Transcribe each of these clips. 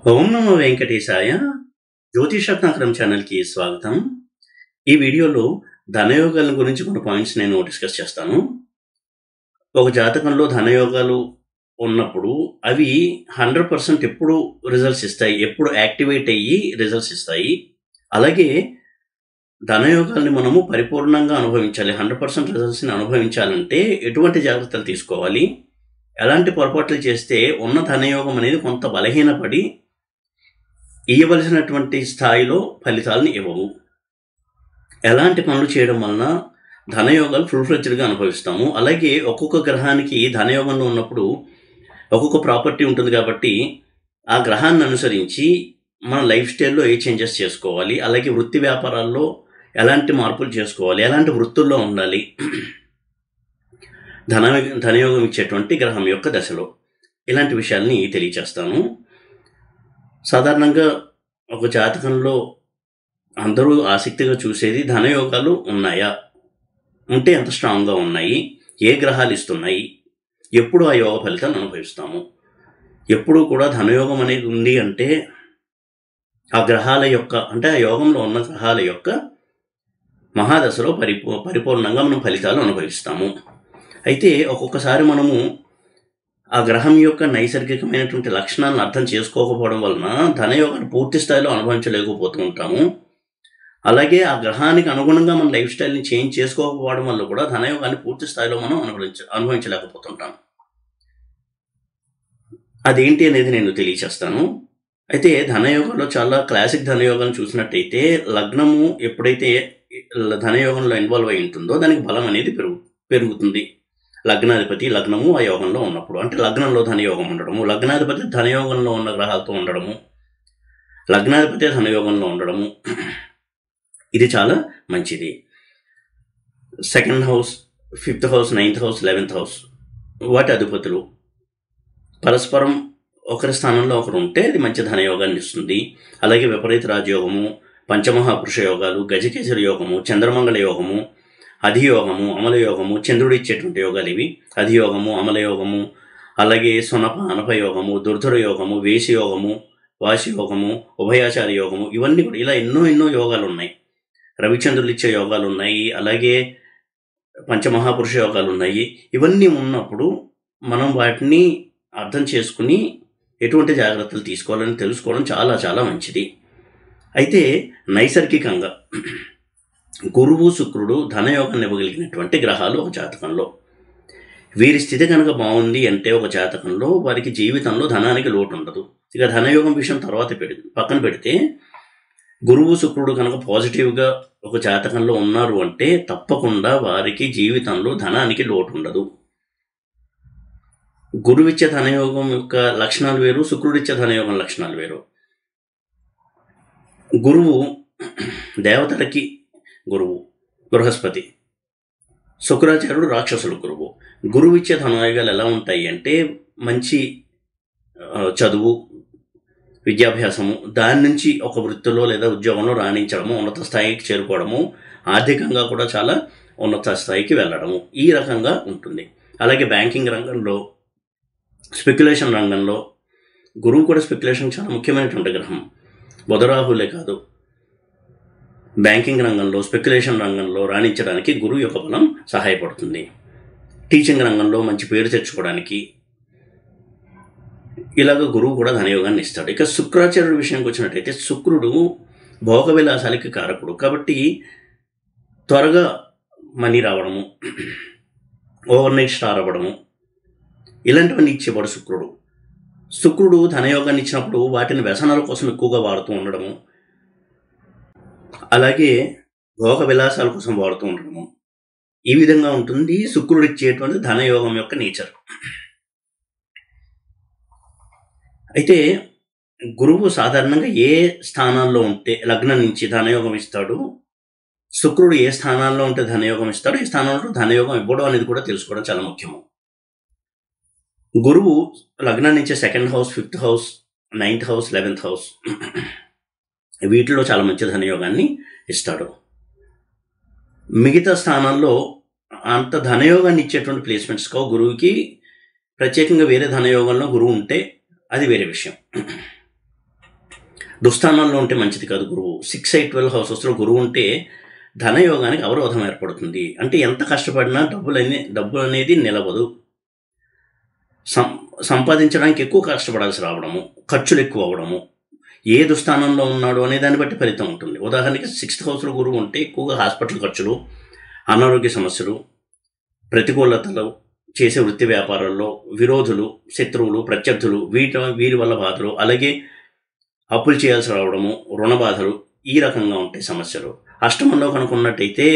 ఓం నమో వెంకటేశాయ. జ్యోతిషరత్నాకరం ఛానల్కి స్వాగతం. ఈ వీడియోలో ధనయోగాల గురించి కొన్ని పాయింట్స్ నేను డిస్కస్ చేస్తాను. ఒక జాతకంలో ధనయోగాలు ఉన్నప్పుడు అవి 100% ఎప్పుడు రిజల్ట్స్ ఇస్తాయి, ఎప్పుడు యాక్టివేట్ అయ్యి రిజల్ట్స్ ఇస్తాయి. అలాగే ధనయోగాల్ని మనము పరిపూర్ణంగా అనుభవించాలి, 100% రిజల్ట్స్ని అనుభవించాలంటే ఎటువంటి జాగ్రత్తలు తీసుకోవాలి, ఎలాంటి పొరపాట్లు చేస్తే ఉన్న ధనయోగం అనేది కొంత బలహీనపడి ఇవ్వవలసినటువంటి స్థాయిలో ఫలితాలను ఇవ్వవు, ఎలాంటి పనులు చేయడం వలన ధనయోగాలు ఫుల్ ఫ్లెడ్జ్డ్గా అనుభవిస్తాము. అలాగే ఒక్కొక్క గ్రహానికి ధనయోగంలో ఉన్నప్పుడు ఒక్కొక్క ప్రాపర్టీ ఉంటుంది కాబట్టి ఆ గ్రహాన్ని అనుసరించి మన లైఫ్ స్టైల్లో ఏ చేంజెస్ చేసుకోవాలి, అలాగే వృత్తి వ్యాపారాల్లో ఎలాంటి మార్పులు చేసుకోవాలి, ఎలాంటి వృత్తుల్లో ఉండాలి ధనయోగం ఇచ్చేటువంటి గ్రహం యొక్క దశలో, ఇలాంటి విషయాల్ని తెలియచేస్తాను. సాధారణంగా ఒక జాతకంలో అందరూ ఆసక్తిగా చూసేది ధనయోగాలు ఉన్నాయా, ఉంటే ఎంత స్ట్రాంగ్గా ఉన్నాయి, ఏ గ్రహాలు ఇస్తున్నాయి, ఎప్పుడు ఆ యోగ ఫలితాన్ని అనుభవిస్తాము. ఎప్పుడు కూడా ధనయోగం అనేది ఉంది అంటే ఆ గ్రహాల యొక్క, అంటే ఆ యోగంలో ఉన్న గ్రహాల యొక్క మహాదశలో పరిపూర్ణంగా మనం ఫలితాలు అనుభవిస్తాము. అయితే ఒక్కొక్కసారి మనము ఆ గ్రహం యొక్క నైసర్గికమైనటువంటి లక్షణాలను అర్థం చేసుకోకపోవడం వలన ధనయోగాన్ని పూర్తి స్థాయిలో అనుభవించలేకపోతూ ఉంటాము. అలాగే ఆ గ్రహానికి అనుగుణంగా మన లైఫ్ స్టైల్ని చేంజ్ చేసుకోకపోవడం వల్ల కూడా ధనయోగాన్ని పూర్తి స్థాయిలో మనం అనుభవించలేకపోతుంటాం. అదేంటి అనేది నేను తెలియచేస్తాను. అయితే ధనయోగంలో చాలా క్లాసిక్ ధనయోగాన్ని చూసినట్టయితే లగ్నము ఎప్పుడైతే ధనయోగంలో ఇన్వాల్వ్ అయి ఉంటుందో దానికి బలం అనేది పెరుగుతుంది. లగ్నాధిపతి లగ్నము ఆ యోగంలో ఉన్నప్పుడు, అంటే లగ్నంలో ధనయోగం ఉండడము, లగ్నాధిపతి ధనయోగంలో ఉన్న గ్రహాలతో ఉండడము, లగ్నాధిపతి ధనయోగంలో ఉండడము, ఇది చాలా మంచిది. 2nd house, 5th house, 9th house, 11th house వాటి అధిపతులు పరస్పరం ఒకరి స్థానంలో ఒకరు ఉంటే అది మంచి ధనయోగాన్ని ఇస్తుంది. అలాగే విపరీత రాజయోగము, పంచమహాపురుష యోగాలు, గజకేసరి యోగము, చంద్రమంగళ యోగము, అధియోగము, అమలయోగము, చంద్రుడు ఇచ్చేటువంటి యోగాలు ఇవి. అధియోగము, అమలయోగము, అలాగే సునప అనప యోగము, దుర్ధర యోగము, వేసి యోగము, వాసి యోగము, ఉభయాచారి యోగము, ఇవన్నీ కూడా ఇలా ఎన్నో యోగాలు ఉన్నాయి. రవిచంద్రులు ఇచ్చే యోగాలు ఉన్నాయి, అలాగే పంచమహాపురుష యోగాలు ఉన్నాయి. ఇవన్నీ ఉన్నప్పుడు మనం వాటిని అర్థం చేసుకుని ఎటువంటి జాగ్రత్తలు తీసుకోవాలని తెలుసుకోవడం చాలా చాలా మంచిది. అయితే నైసర్గికంగా గురువు, శుక్రుడు ధనయోగాన్ని ఇవ్వగలిగినటువంటి గ్రహాలు ఒక జాతకంలో. వీరి స్థితి కనుక బాగుంది అంటే ఒక జాతకంలో వారికి జీవితంలో ధనానికి లోటు ఉండదు. ఇక ధనయోగం విషయం తర్వాత పక్కన పెడితే గురువు, శుక్రుడు కనుక పాజిటివ్గా ఒక జాతకంలో ఉన్నారు అంటే తప్పకుండా వారికి జీవితంలో ధనానికి లోటు ఉండదు. గురువిచ్చే ధనయోగం యొక్క లక్షణాలు వేరు, శుక్రుడిచ్చే ధనయోగం లక్షణాలు వేరు. గురువు దేవతలకి గురువు బృహస్పతి, శుక్రాచార్యుడు రాక్షసుల గురువు. గురువు ఇచ్చే ధనయోగాలు ఎలా ఉంటాయి అంటే మంచి చదువు, విద్యాభ్యాసము, దాని నుంచి ఒక వృత్తిలో లేదా ఉద్యోగంలో రాణించడము, ఉన్నత స్థాయికి చేరుకోవడము, ఆర్థికంగా కూడా చాలా ఉన్నత స్థాయికి వెళ్ళడము, ఈ రకంగా ఉంటుంది. అలాగే బ్యాంకింగ్ రంగంలో, స్పెక్యులేషన్ రంగంలో గురువు కూడా స్పెక్యులేషన్ చాలా ముఖ్యమైనటువంటి గ్రహం. బుధరాహులే కాదు, బ్యాంకింగ్ రంగంలో, స్పెక్యులేషన్ రంగంలో రాణించడానికి గురువు యొక్క బలం సహాయపడుతుంది. టీచింగ్ రంగంలో మంచి పేరు తెచ్చుకోవడానికి ఇలాగ గురువు కూడా ధనయోగాన్ని ఇస్తాడు. ఇక శుక్రాచార్యుడి విషయానికి వచ్చినట్టయితే శుక్రుడు భోగ విలాసాలకి కారకుడు కాబట్టి త్వరగా మనీ రావడము, ఓవర్ నైట్ స్టార్ అవ్వడము, ఇలాంటివన్నీ ఇచ్చేవాడు శుక్రుడు. శుక్రుడు ధనయోగాన్ని ఇచ్చినప్పుడు వాటిని వ్యసనాల కోసం ఎక్కువగా వాడుతూ ఉండడము, అలాగే భోగ విలాసాల కోసం వాడుతూ ఉండడము, ఈ విధంగా ఉంటుంది శుక్రుడు ఇచ్చేటువంటి ధనయోగం యొక్క నేచర్. అయితే గురువు సాధారణంగా ఏ స్థానాల్లో ఉంటే లగ్నం నుంచి ధనయోగం ఇస్తాడు, శుక్రుడు ఏ స్థానాల్లో ఉంటే ధనయోగం ఇస్తాడు, ఈ స్థానంలో ధనయోగం ఇవ్వడం అనేది కూడా తెలుసుకోవడం చాలా ముఖ్యము. గురువు లగ్నం నుంచి 2nd house, 5th house, 9th house, 11th house వీటిలో చాలా మంచి ధనయోగాన్ని ఇస్తాడు. మిగతా స్థానాల్లో అంత ధనయోగాన్ని ఇచ్చేటువంటి ప్లేస్మెంట్స్గా గురువుకి ప్రత్యేకంగా వేరే ధనయోగంలో గురువు ఉంటే అది వేరే విషయం. దుస్థానాల్లో ఉంటే మంచిది కాదు గురువు. 6, 8, 12 హౌసెస్లో గురువు ఉంటే ధనయోగానికి అవరోధం ఏర్పడుతుంది. అంటే ఎంత కష్టపడినా డబ్బు అనేది నిలవదు. సంపాదించడానికి ఎక్కువ కష్టపడాల్సి రావడము, ఖర్చులు ఎక్కువ అవ్వడము, ఏ దుస్థానంలో ఉన్నాడు అనే దాన్ని బట్టి ఫలితం ఉంటుంది. ఉదాహరణకి 6th హౌస్లో గురువు ఉంటే ఎక్కువగా హాస్పిటల్ ఖర్చులు, అనారోగ్య సమస్యలు, ప్రతికూలతలు, చేసే వృత్తి వ్యాపారాల్లో విరోధులు, శత్రువులు, ప్రత్యర్థులు, వీరి వల్ల బాధలు, అలాగే అప్పులు చేయాల్సి రావడము, రుణ బాధలు, ఈ రకంగా ఉంటాయి సమస్యలు. అష్టమంలో కనుక ఉన్నట్టయితే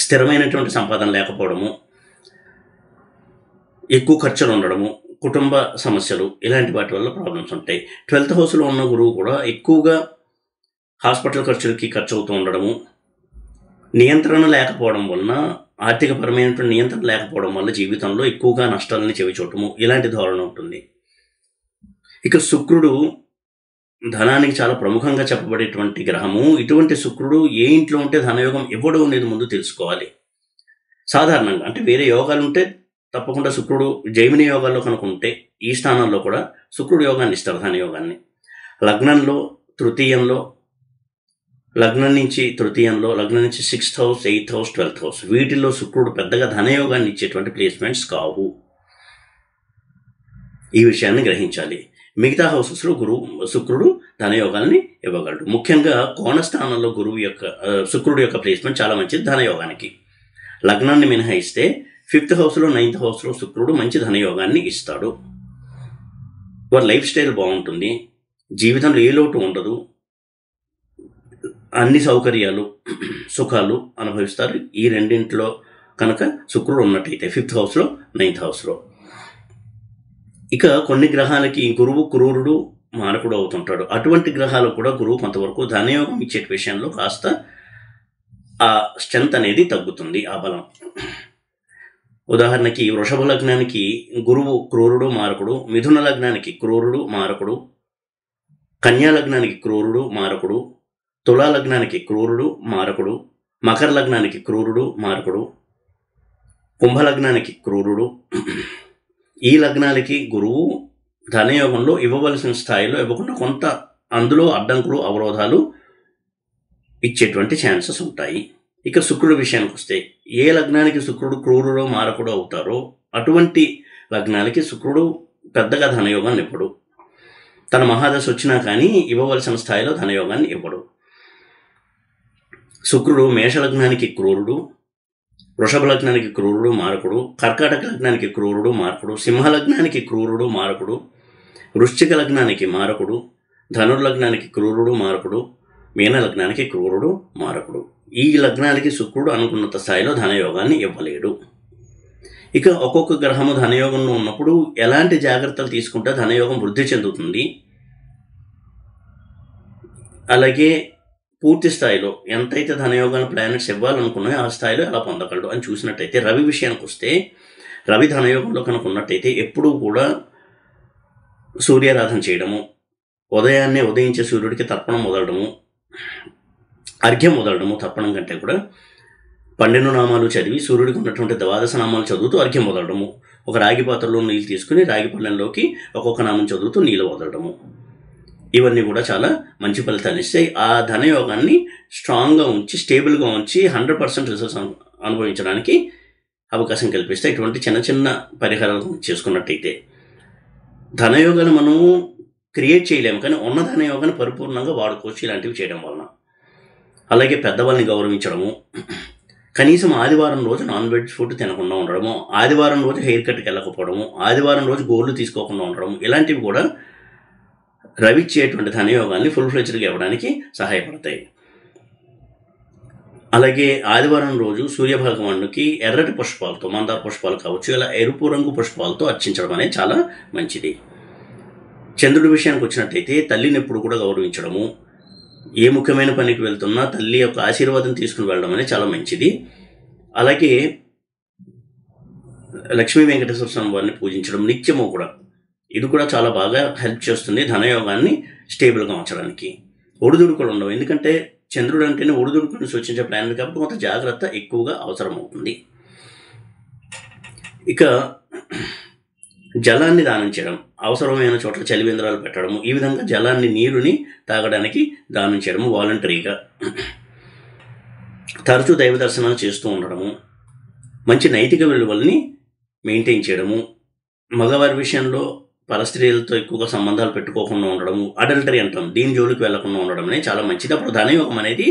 స్థిరమైనటువంటి సంపాదన లేకపోవడము, ఎక్కువ ఖర్చులు ఉండడము, కుటుంబ సమస్యలు, ఇలాంటి వాటి వల్ల ప్రాబ్లమ్స్ ఉంటాయి. 12th హౌస్లో ఉన్న గురువు కూడా ఎక్కువగా హాస్పిటల్ ఖర్చులకి ఖర్చు అవుతూ ఉండడము, నియంత్రణ లేకపోవడం వలన, ఆర్థికపరమైనటువంటి నియంత్రణ లేకపోవడం వల్ల జీవితంలో ఎక్కువగా నష్టాలని చవిచూడటము, ఇలాంటి ధోరణి ఉంటుంది. ఇక శుక్రుడు ధనానికి చాలా ప్రముఖంగా చెప్పబడేటువంటి గ్రహము. ఇటువంటి శుక్రుడు ఏ ఇంట్లో ఉంటే ధనయోగం ఇవ్వడం అనేది ముందు తెలుసుకోవాలి. సాధారణంగా అంటే వేరే యోగాలు ఉంటే తప్పకుండా శుక్రుడు జైమిని యోగాల్లో కనుక ఉంటే ఈ స్థానాల్లో కూడా శుక్రుడు యోగాన్ని ఇస్తారు, ధనయోగాన్ని. లగ్నంలో తృతీయంలో, లగ్నం నుంచి తృతీయంలో, లగ్నం నుంచి 6th house, 8th house, 12th house, వీటిల్లో శుక్రుడు పెద్దగా ధనయోగాన్ని ఇచ్చేటువంటి ప్లేస్మెంట్స్ కావు. ఈ విషయాన్ని గ్రహించాలి. మిగతా హౌసెస్లో శుక్రుడు ధనయోగాల్ని ఇవ్వగలడు. ముఖ్యంగా కోణస్థానంలో శుక్రుడు యొక్క ప్లేస్మెంట్ చాలా మంచిది ధనయోగానికి. లగ్నాన్ని మినహాయిస్తే 5th హౌస్లో, 9th హౌస్లో శుక్రుడు మంచి ధనయోగాన్ని ఇస్తాడు. వారి లైఫ్ స్టైల్ బాగుంటుంది, జీవితంలో ఏ లోటు ఉండదు, అన్ని సౌకర్యాలు, సుఖాలు అనుభవిస్తారు. ఈ రెండింటిలో కనుక శుక్రుడు ఉన్నట్టయితే 5th హౌస్లో, 9th హౌస్లో. ఇక కొన్ని గ్రహాలకి గురువు క్రూరుడు, మారకుడు అవుతుంటాడు. అటువంటి గ్రహాలు కూడా గురువు కొంతవరకు ధనయోగం ఇచ్చే విషయంలో కాస్త ఆ స్ట్రెంత్ అనేది తగ్గుతుంది, ఆ బలం. ఉదాహరణకి వృషభ లగ్నానికి గురువు క్రూరుడు, మారకుడు, మిథున లగ్నానికి క్రూరుడు, మారకుడు, కన్యా లగ్నానికి క్రూరుడు, మారకుడు, తులా లగ్నానికి క్రూరుడు, మారకుడు, మకర లగ్నానికి క్రూరుడు, మారకుడు, కుంభలగ్నానికి క్రూరుడు. ఈ లగ్నాలకి గురువు ధనయోగంలో ఇవ్వవలసిన స్థాయిలో ఇవ్వకుండా కొంత అందులో అడ్డంకులు, అవరోధాలు ఇచ్చేటువంటి ఛాన్సెస్ ఉంటాయి. ఇక శుక్రుడు విషయానికి వస్తే ఏ లగ్నానికి శుక్రుడు క్రూరుడో, మారకుడు అవుతారో అటువంటి లగ్నాలకి శుక్రుడు పెద్దగా ధనయోగాన్ని ఇవ్వడు. తన మహాదశ వచ్చినా కానీ ఇవ్వవలసిన స్థాయిలో ధనయోగాన్ని ఇవ్వడు. శుక్రుడు మేషలగ్నానికి క్రూరుడు, వృషభ లగ్నానికి క్రూరుడు, మారకుడు, కర్కాటక లగ్నానికి క్రూరుడు, మారకుడు, సింహలగ్నానికి క్రూరుడు, మారకుడు, వృశ్చిక లగ్నానికి మారకుడు, ధనుర్లగ్నానికి క్రూరుడు, మారకుడు, మీన లగ్నానికి క్రూరుడు, మారకుడు. ఈ లగ్నాలకి శుక్రుడు అనుకున్నంత స్థాయిలో ధనయోగాన్ని ఇవ్వలేడు. ఇక ఒక్కొక్క గ్రహము ధనయోగంలో ఉన్నప్పుడు ఎలాంటి జాగ్రత్తలు తీసుకుంటే ధనయోగం వృద్ధి చెందుతుంది, అలాగే పూర్తి స్థాయిలో ఎంతైతే ధనయోగాన్ని ప్లానెట్స్ ఇవ్వాలనుకున్నాయో ఆ స్థాయిలో ఎలా పొందగలడు అని చూసినట్టయితే, రవి విషయానికి వస్తే రవి ధనయోగంలో కనుక ఉన్నట్టయితే ఎప్పుడూ కూడా సూర్యారాధన చేయడము, ఉదయాన్నే ఉదయించే సూర్యుడికి తర్పణం వదలడము, అర్ఘ్యం వదలడము, తర్పణం కంటే కూడా 12 నామాలు చదివి సూర్యుడికి ఉన్నటువంటి 12 నామాలు చదువుతూ అర్ఘ్యం వదలడము, ఒక రాగి పాత్రలో నీళ్ళు తీసుకుని రాగి పళ్ళెంలోకి ఒక్కొక్క నామం చదువుతూ నీళ్ళు వదలడము, ఇవన్నీ కూడా చాలా మంచి ఫలితాలు ఇస్తాయి. ఆ ధనయోగాన్ని స్ట్రాంగ్గా ఉంచి, స్టేబుల్గా ఉంచి 100% రిజల్ట్స్ అనుభవించడానికి అవకాశం కల్పిస్తాయి. ఇటువంటి చిన్న చిన్న పరిహారాలు చేసుకున్నట్టయితే ధనయోగాన్ని మనం క్రియేట్ చేయలేము, కానీ ఉన్న ధనయోగాన్ని పరిపూర్ణంగా వాడుకోవచ్చు ఇలాంటివి చేయడం వలన. అలాగే పెద్దవాళ్ళని గౌరవించడము, కనీసం ఆదివారం రోజు నాన్ వెజ్ ఫుడ్ తినకుండా ఉండడము, ఆదివారం రోజు హెయిర్ కట్కి వెళ్ళకపోవడము, ఆదివారం రోజు గోళ్ళు తీసుకోకుండా ఉండడం, ఇలాంటివి కూడా రవి ఇచ్చేటువంటి ధనయోగాన్ని ఫుల్ ఫ్లెడ్జ్డ్గా ఇవ్వడానికి సహాయపడతాయి. అలాగే ఆదివారం రోజు సూర్యభగవానుడికి ఎర్రటి పుష్పాలతో, మందార పుష్పాలు కావచ్చు, ఇలా ఎరుపు రంగు పుష్పాలతో అర్చించడం అనేది చాలా మంచిది. చంద్రుడి విషయానికి వచ్చినట్టయితే తల్లిని ఎప్పుడు కూడా గౌరవించడము, ఏ ముఖ్యమైన పనికి వెళ్తున్నా తల్లి యొక్క ఆశీర్వాదం తీసుకుని వెళ్ళడం అనేది చాలా మంచిది. అలాగే లక్ష్మీ వెంకటేశ్వర స్వామి వారిని పూజించడం నిత్యము కూడా, ఇది కూడా చాలా బాగా హెల్ప్ చేస్తుంది ధనయోగాన్ని స్టేబుల్గా ఉంచడానికి. ఒడిదుడుకులు ఉండవు, ఎందుకంటే చంద్రుడు అంటేనే ఒడిదుడుకుని సూచించే ప్లానెట్ కాబట్టి కొంత జాగ్రత్త ఎక్కువగా అవసరం అవుతుంది. ఇక జలాన్ని దానం చేయడం, అవసరమైన చోట్ల చలివేంద్రాలు పెట్టడము, ఈ విధంగా జలాన్ని నీరుని తాగడానికి దానం చేయడము వాలంటరీగా. తరచూ దైవ దర్శనాలు చేస్తూ ఉండడము, మంచి నైతిక విలువల్ని మెయింటైన్ చేయడము, మగవారి విషయంలో పరస్త్రీలతో ఎక్కువగా సంబంధాలు పెట్టుకోకుండా ఉండడము, అడల్టరీ అంటాం, దీని జోలికి వెళ్లకుండా ఉండడం అనేది చాలా మంచిది. అప్పుడు ధనయోగం అనేది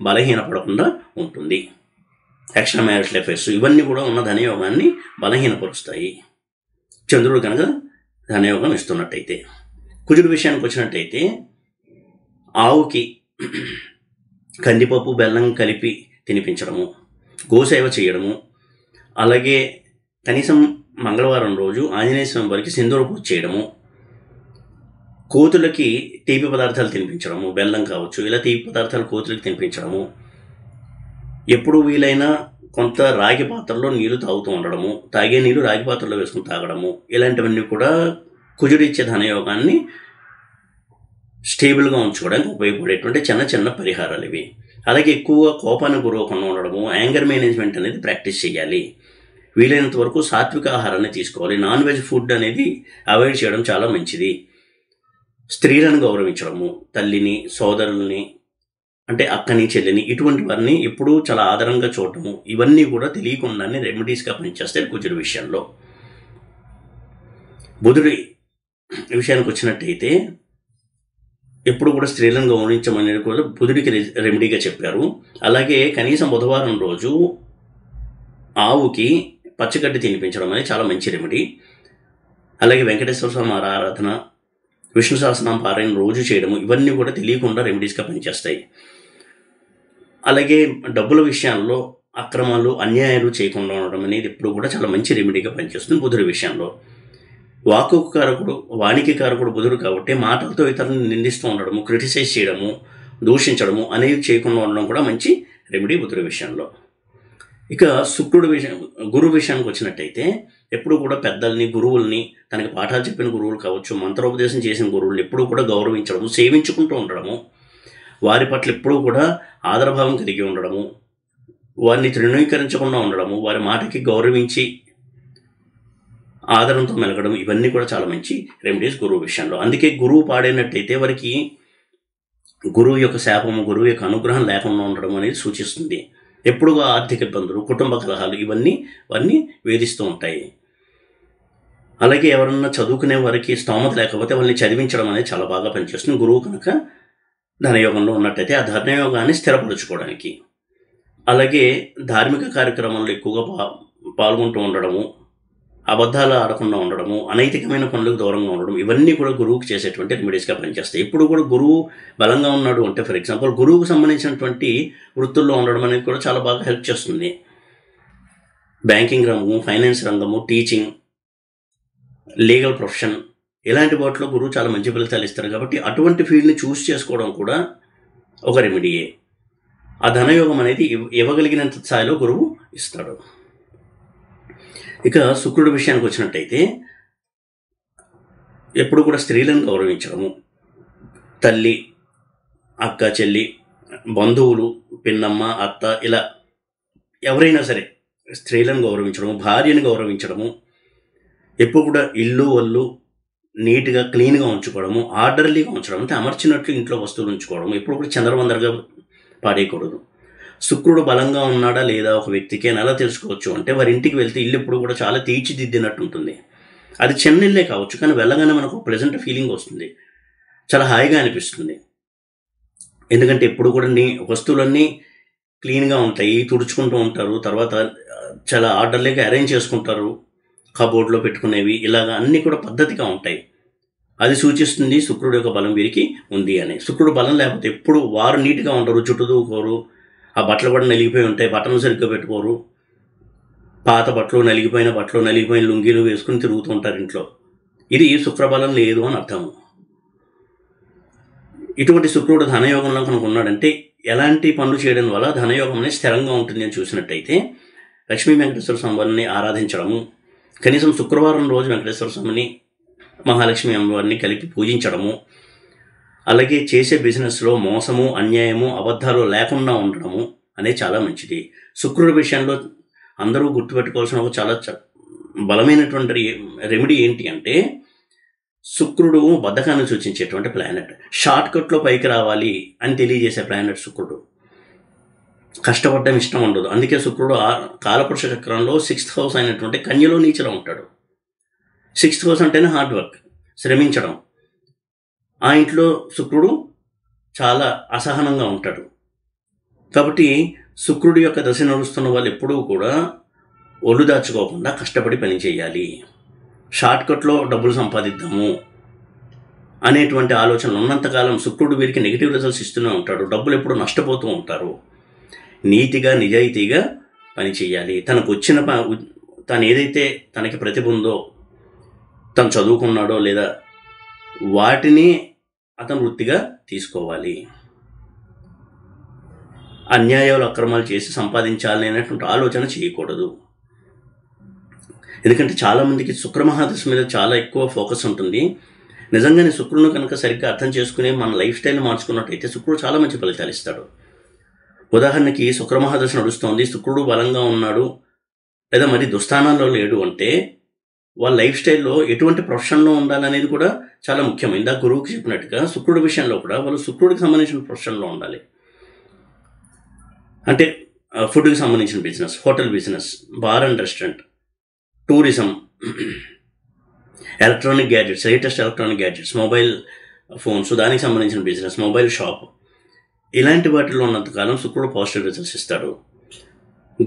బలహీనపడకుండా ఉంటుంది. ఎక్స్ట్రా మ్యారిటల్ అఫైర్స్ ఇవన్నీ కూడా ఉన్న ధనయోగాన్ని బలహీనపరుస్తాయి చంద్రుడు కనుక ధనయోగం ఇస్తున్నట్టయితే. కుజుడు విషయానికి వచ్చినట్టయితే ఆవుకి కందిపప్పు బెల్లం కలిపి తినిపించడము, గోసేవ చేయడము, అలాగే కనీసం మంగళవారం రోజు ఆంజనేయ స్వామి వారికి సింధూర పూజ చేయడము, కోతులకి తీపి పదార్థాలు తినిపించడము, బెల్లం కావచ్చు, ఇలా తీపి పదార్థాలు కోతులకి తినిపించడము, ఎప్పుడు వీలైనా కొంత రాగి పాత్రలో నీళ్లు తాగుతూ ఉండడము, తాగే నీళ్లు రాగి పాత్రలో వేసుకుని తాగడము, ఇలాంటివన్నీ కూడా కుజుడిచ్చే ధనయోగాన్ని స్టేబుల్గా ఉంచుకోవడానికి ఉపయోగపడేటువంటి చిన్న చిన్న పరిహారాలు ఇవి. అలాగే ఎక్కువగా కోపాన్ని గురవకుండా ఉండడము, యాంగర్ మేనేజ్మెంట్ అనేది ప్రాక్టీస్ చేయాలి. వీలైనంత వరకు సాత్విక ఆహారాన్ని తీసుకోవాలి. నాన్ వెజ్ ఫుడ్ అనేది అవాయిడ్ చేయడం చాలా మంచిది. స్త్రీలను గౌరవించడము, తల్లిని, సోదరుల్ని, అంటే అక్కని, చెల్లిని, ఇటువంటి వారిని ఎప్పుడూ చాలా ఆదరంగా చూడటము, ఇవన్నీ కూడా తెలియకుండానే రెమెడీస్గా పనిచేస్తాయి కుజుడి విషయంలో. బుధుడి విషయానికి వచ్చినట్టయితే ఎప్పుడు కూడా స్త్రీలను గౌరవించమనేది కూడా బుధుడికి రెమెడీగా చెప్పారు. అలాగే కనీసం బుధవారం రోజు ఆవుకి పచ్చగడ్డి తినిపించడం అనేది చాలా మంచి రెమెడీ. అలాగే వెంకటేశ్వర స్వామి ఆరాధన, విష్ణు సహస్రనామ పారాయణ రోజు చేయడము, ఇవన్నీ కూడా తెలియకుండా రెమెడీస్గా పనిచేస్తాయి. అలాగే డబ్బుల విషయాల్లో అక్రమాలు, అన్యాయాలు చేయకుండా ఉండడం అనేది ఎప్పుడు కూడా చాలా మంచి రెమెడీగా పనిచేస్తుంది బుధుడి విషయంలో. వాక్కుకు కారకుడు, వాణికి కారకుడు బుధుడు కాబట్టి మాటలతో ఇతరులను నిందిస్తూ ఉండడము, క్రిటిసైజ్ చేయడము, దూషించడము అనేవి చేయకుండా ఉండడం కూడా మంచి రెమెడీ బుధుడి విషయంలో. ఇక శుక్రుడు గురువు విషయానికి వచ్చినట్టయితే ఎప్పుడు కూడా పెద్దల్ని, గురువుల్ని, తనకి పాఠాలు చెప్పిన గురువులు కావచ్చు, మంత్రోపదేశం చేసిన గురువుల్ని ఎప్పుడూ కూడా గౌరవించడము, సేవించుకుంటూ ఉండడము, వారి పట్ల ఎప్పుడూ కూడా ఆదరభావం కలిగి ఉండడము, వారిని తృణీకరించకుండా ఉండడము, వారి మాటకి గౌరవించి ఆదరణతో మెలగడం, ఇవన్నీ కూడా చాలా మంచి రెమెడీస్ గురువు విషయంలో. అందుకే గురువు పాడైనట్టయితే వారికి గురువు యొక్క శాపము, గురువు యొక్క అనుగ్రహం లేకుండా ఉండడం అనేది సూచిస్తుంది. ఎప్పుడుగా ఆర్థిక ఇబ్బందులు, కుటుంబ కలహాలు, ఇవన్నీ వేధిస్తూ ఉంటాయి. అలాగే ఎవరన్నా చదువుకునే వారికి స్తోమత లేకపోతే వాళ్ళని చదివించడం అనేది చాలా బాగా పనిచేస్తుంది గురువు కనుక ధనయోగంలో ఉన్నట్టయితే, ఆ ధనయోగాన్ని స్థిరపరచుకోవడానికి. అలాగే ధార్మిక కార్యక్రమాల్లో ఎక్కువగా పాల్గొంటూ ఉండడము, అబద్ధాలు ఆడకుండా ఉండడము, అనైతికమైన పనులకు దూరంగా ఉండడం, ఇవన్నీ కూడా గురువుకి చేసేటువంటి రెమెడీస్గా పనిచేస్తాయి. ఇప్పుడు కూడా గురువు బలంగా ఉన్నాడు అంటే, ఫర్ ఎగ్జాంపుల్ గురువుకు సంబంధించినటువంటి వృత్తుల్లో ఉండడం అనేది కూడా చాలా బాగా హెల్ప్ చేస్తుంది. బ్యాంకింగ్ రంగము, ఫైనాన్స్ రంగము, టీచింగ్, లీగల్ ప్రొఫెషన్, ఇలాంటి వాటిలో గురువు చాలా మంచి ఫలితాలు ఇస్తారు. కాబట్టి అటువంటి ఫీల్డ్ని చూస్ చేసుకోవడం కూడా ఒక రెమెడీయే. ఆ ధనయోగం అనేది ఇవ్వగలిగినంత స్థాయిలో గురువు ఇస్తాడు. ఇక శుక్రుడి విషయానికి వచ్చినట్టయితే ఎప్పుడు కూడా స్త్రీలను గౌరవించడము, తల్లి, అక్క, చెల్లి, బంధువులు, పిన్నమ్మ, అత్త, ఇలా ఎవరైనా సరే స్త్రీలను గౌరవించడము, భార్యను గౌరవించడము, ఎప్పుడు కూడా ఇల్లు వల్లు నీట్గా క్లీన్గా ఉంచుకోవడము, ఆర్డర్లీగా ఉంచడం, అంటే అమర్చినట్లు ఇంట్లో వస్తువులు ఉంచుకోవడం, ఎప్పుడు కూడా చందరవందరగా పాడేయకూడదు. శుక్రుడు బలంగా ఉన్నాడా లేదా ఒక వ్యక్తికి అని ఎలా తెలుసుకోవచ్చు అంటే, వారి ఇంటికి వెళ్తే ఇల్లు ఎప్పుడు కూడా చాలా తీర్చిదిద్దినట్టు ఉంటుంది. అది చిన్న ఇల్లే కావచ్చు, కానీ వెళ్ళగానే మనకు ప్లెజెంట్ ఫీలింగ్ వస్తుంది, చాలా హాయిగా అనిపిస్తుంది. ఎందుకంటే ఎప్పుడు కూడా వస్తువులన్నీ క్లీన్గా ఉంటాయి, తుడుచుకుంటూ ఉంటారు, తర్వాత చాలా ఆర్డర్లీగా అరేంజ్ చేసుకుంటారు, కబోర్డ్లో పెట్టుకునేవి, ఇలాగా అన్నీ కూడా పద్ధతిగా ఉంటాయి. అది సూచిస్తుంది శుక్రుడు యొక్క బలం వీరికి ఉంది అని. శుక్రుడు బలం లేకపోతే ఎప్పుడు వారు నీట్గా ఉండరు, చుట్టూ దూకోరు, ఆ బట్టలు కూడా నలిగిపోయి ఉంటాయి, బట్టలు సరిగ్గా పెట్టుకోరు, పాత బట్టలు, నలిగిపోయిన లుంగీలు వేసుకుని తిరుగుతూ ఉంటారు ఇంట్లో. ఇది శుక్రబలం లేదు అని అర్థము. ఇటువంటి శుక్రుడు ధనయోగంలో కనుక ఉన్నాడంటే ఎలాంటి పనులు చేయడం వల్ల ధనయోగం అనేది స్థిరంగా ఉంటుంది అని చూసినట్టయితే, లక్ష్మీ వెంకటేశ్వర స్వామిని ఆరాధించడము, కనీసం శుక్రవారం రోజు వెంకటేశ్వర స్వామిని, మహాలక్ష్మి అమ్మవారిని కలిపి పూజించడము, అలాగే చేసే బిజినెస్లో మోసము, అన్యాయము, అబద్ధాలు లేకుండా ఉండడము అనేది చాలా మంచిది. శుక్రుడి విషయంలో అందరూ గుర్తుపెట్టుకోవాల్సిన ఒక చాలా బలమైనటువంటి రెమెడీ ఏంటి అంటే, శుక్రుడు బద్ధకాన్ని సూచించేటువంటి ప్లానెట్. షార్ట్కట్లో పైకి రావాలి అని తెలియజేసే ప్లానెట్ శుక్రుడు. కష్టపడడం ఇష్టం ఉండదు. అందుకే శుక్రుడు కాలపురుష చక్రంలో 6th హౌస్ అయినటువంటి కన్యలో నీచలో ఉంటాడు. 6th హౌస్ అంటేనే హార్డ్ వర్క్, శ్రమించడం. ఆ ఇంట్లో శుక్రుడు చాలా అసహనంగా ఉంటాడు. కాబట్టి శుక్రుడి యొక్క దశ నడుస్తున్న వాళ్ళు ఎప్పుడూ కూడా ఒళ్ళు దాచుకోకుండా కష్టపడి పని చేయాలి, షార్ట్కట్లో డబ్బులు సంపాదిద్దాము అనేటువంటి ఆలోచనలు ఉన్నంతకాలం శుక్రుడు వీరికి నెగిటివ్ రిజల్ట్స్ ఇస్తూనే ఉంటాడు. డబ్బులు ఎప్పుడు నష్టపోతూ ఉంటారు. నీతిగా నిజాయితీగా పని చేయాలి. తనకు వచ్చిన తను ఏదైతే తనకి ప్రతిభ ఉందో, తను చదువుకున్నాడో లేదా వాటిని అతను వృత్తిగా తీసుకోవాలి. అన్యాయాలు అక్రమాలు చేసి సంపాదించాలి అనేటువంటి ఆలోచన చేయకూడదు. ఎందుకంటే చాలామందికి శుక్రమహాదశ మీద చాలా ఎక్కువ ఫోకస్ ఉంటుంది. నిజంగానే శుక్రుని కనుక సరిగ్గా అర్థం చేసుకుని మన లైఫ్ స్టైల్ని మార్చుకున్నట్టయితే శుక్రుడు చాలా మంచి ఫలితాలు ఇస్తాడు. ఉదాహరణకి శుక్రమహాదశ నడుస్తోంది, శుక్రుడు బలంగా ఉన్నాడు లేదా మరి దుస్థానాల్లో లేడు అంటే వాళ్ళ లైఫ్ స్టైల్లో ఎటువంటి ప్రొఫెషన్లో ఉండాలనేది కూడా చాలా ముఖ్యం. ఇందాక గురువుకి చెప్పినట్టుగా శుక్రుడి విషయంలో కూడా వాళ్ళు శుక్రుడికి సంబంధించిన ప్రొఫెషన్లో ఉండాలి. అంటే ఫుడ్కి సంబంధించిన business, hotel business, bar and restaurant, tourism, electronic gadgets, latest electronic gadgets, mobile phones, దానికి సంబంధించిన బిజినెస్, మొబైల్ షాప్, ఇలాంటి వాటిల్లో ఉన్నంతకాలం శుక్రుడు పాజిటివ్ రిజల్ట్స్ ఇస్తాడు.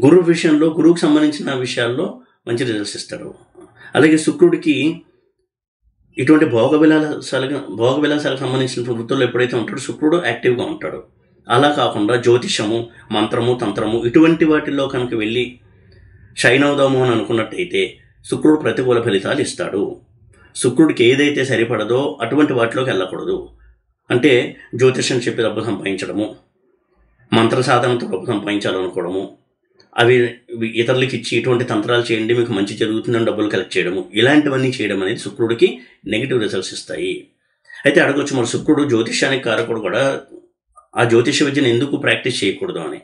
గురువు విషయంలో గురువుకి సంబంధించిన విషయాల్లో మంచి రిజల్ట్స్ ఇస్తాడు. అలాగే శుక్రుడికి ఇటువంటి భోగవిలాసాలకు సంబంధించిన వృత్తుల్లో ఎప్పుడైతే ఉంటాడో శుక్రుడు యాక్టివ్గా ఉంటాడు. అలా కాకుండా జ్యోతిషము, మంత్రము, తంత్రము ఇటువంటి వాటిల్లో కనుక వెళ్ళి షైన్ అవుదాము అని అనుకున్నట్టయితే శుక్రుడు ప్రతికూల ఫలితాలు ఇస్తాడు. శుక్రుడికి ఏదైతే సరిపడదో అటువంటి వాటిలోకి వెళ్ళకూడదు. అంటే జ్యోతిషం చెప్పి డబ్బు సంపాదించడము, మంత్ర సాధనతో డబ్బు సంపాదించాలనుకోవడము, అవి ఇతరులకి ఇచ్చి ఇటువంటి తంత్రాలు చేయండి మీకు మంచి జరుగుతుందని డబ్బులు కలెక్ట్ చేయడము, ఇలాంటివన్నీ చేయడం అనేది శుక్రుడికి నెగిటివ్ రిజల్ట్స్ ఇస్తాయి. అయితే అడగొచ్చు, మరి శుక్రుడు జ్యోతిష్యానికి కారకుడు కూడా, ఆ జ్యోతిష విద్యను ఎందుకు ప్రాక్టీస్ చేయకూడదు అని.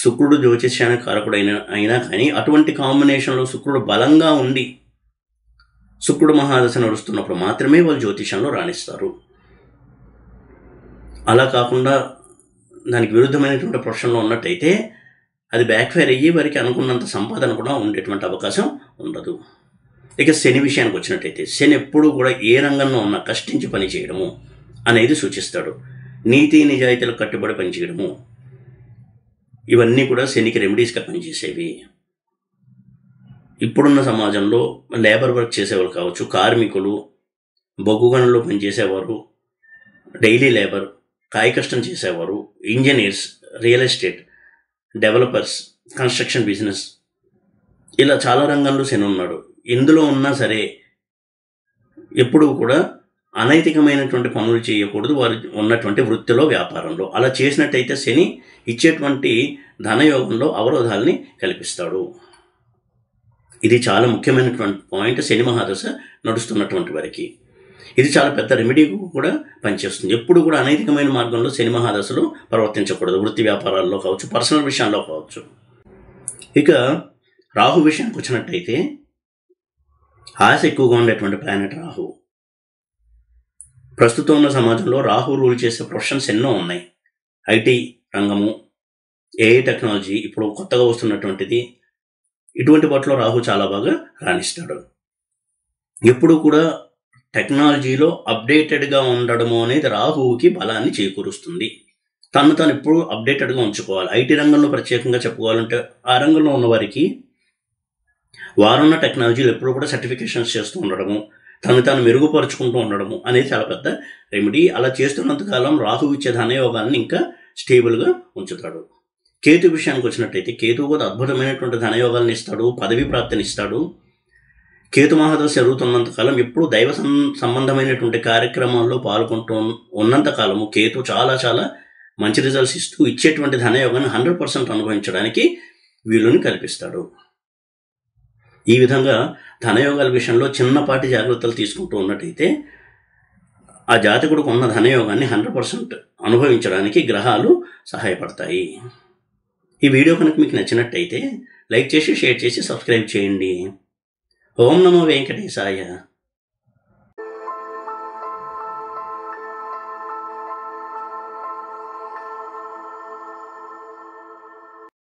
శుక్రుడు జ్యోతిష్యానికి కారకుడు అయినా కానీ అటువంటి కాంబినేషన్లో శుక్రుడు బలంగా ఉండి శుక్రుడు మహాదశ నడుస్తున్నప్పుడు మాత్రమే వాళ్ళు జ్యోతిషంలో రాణిస్తారు. అలా కాకుండా దానికి విరుద్ధమైనటువంటి ప్రొఫెషన్లో ఉన్నట్టయితే అది బ్యాక్ఫైర్ అయ్యి వారికి అనుకున్నంత సంపాదన కూడా ఉండేటువంటి అవకాశం ఉండదు. ఇక శని విషయానికి వచ్చినట్టయితే శని ఎప్పుడూ కూడా ఏ రంగంలో ఉన్నా కష్టించి పని చేయడము అనేది సూచిస్తాడు. నీతి నిజాయితీలకు కట్టుబడి పనిచేయడము, ఇవన్నీ కూడా శనికి రెమెడీస్గా పనిచేసేవి. ఇప్పుడున్న సమాజంలో లేబర్ వర్క్ చేసేవాళ్ళు కావచ్చు, కార్మికులు, బొగ్గు గనుల్లో పనిచేసేవారు, డైలీ లేబర్, కాయ కష్టం చేసేవారు, engineers, real estate developers, construction business, ఇలా చాలా రంగాల్లో శని ఉన్నాడు. ఇందులో ఉన్నా సరే ఎప్పుడూ కూడా అనైతికమైనటువంటి పనులు చేయకూడదు వారు ఉన్నటువంటి వృత్తిలో, వ్యాపారంలో. అలా చేసినట్టయితే శని ఇచ్చేటువంటి ధనయోగంలో అవరోధాలని కల్పిస్తాడు. ఇది చాలా ముఖ్యమైనటువంటి పాయింట్ శని మహాదశ నడుస్తున్నటువంటి వారికి. ఇది చాలా పెద్ద రెమెడీ కూడా పనిచేస్తుంది. ఎప్పుడు కూడా అనైతికమైన మార్గంలో శని మహాదశలో ప్రవర్తించకూడదు, వృత్తి వ్యాపారాల్లో కావచ్చు, పర్సనల్ విషయాల్లో కావచ్చు. ఇక రాహు విషయానికి వచ్చినట్టయితే ఆశ ఎక్కువగా ఉండేటువంటి ప్లానెట్ రాహు. ప్రస్తుతం ఉన్న సమాజంలో రాహు రూల్ చేసే ప్రొఫెషన్స్ ఎన్నో ఉన్నాయి. ఐటీ రంగము, ఏఐ టెక్నాలజీ ఇప్పుడు కొత్తగా వస్తున్నటువంటిది, ఇటువంటి వాటిలో రాహు చాలా బాగా రాణిస్తాడు. ఎప్పుడు కూడా టెక్నాలజీలో అప్డేటెడ్గా ఉండడము అనేది రాహువుకి బలాన్ని చేకూరుస్తుంది. తను ఎప్పుడు అప్డేటెడ్గా ఉంచుకోవాలి. ఐటీ రంగంలో ప్రత్యేకంగా చెప్పుకోవాలంటే ఆ రంగంలో ఉన్న వారికి వారున్న టెక్నాలజీలు ఎప్పుడు కూడా సర్టిఫికేషన్స్ చేస్తూ ఉండడము, తాను మెరుగుపరుచుకుంటూ ఉండడము అనేది చాలా పెద్ద రెమెడీ. అలా చేస్తున్నంతకాలం రాహు ఇచ్చే ధనయోగాన్ని ఇంకా స్టేబుల్గా ఉంచుతాడు. కేతు విషయానికి వచ్చినట్టయితే కేతువు కూడా అద్భుతమైనటువంటి ధనయోగాలను ఇస్తాడు, పదవి ప్రాప్తిని ఇస్తాడు. కేతు మహాదశ జరుగుతున్నంతకాలం ఎప్పుడు దైవ సంబంధమైనటువంటి కార్యక్రమాల్లో పాల్గొంటూ ఉన్నంతకాలము కేతు చాలా చాలా మంచి రిజల్ట్స్ ఇస్తూ ఇచ్చేటువంటి ధనయోగాన్ని 100% అనుభవించడానికి వీలుని కల్పిస్తాడు. ఈ విధంగా ధనయోగాల విషయంలో చిన్నపాటి జాగ్రత్తలు తీసుకుంటూ ఉన్నట్టయితే ఆ జాతకుడికి ఉన్న ధనయోగాన్ని 100% అనుభవించడానికి గ్రహాలు సహాయపడతాయి. ఈ వీడియో కనుక మీకు నచ్చినట్టయితే లైక్ చేసి, షేర్ చేసి, సబ్స్క్రైబ్ చేయండి. ఓం నమో వెంకటేశాయ.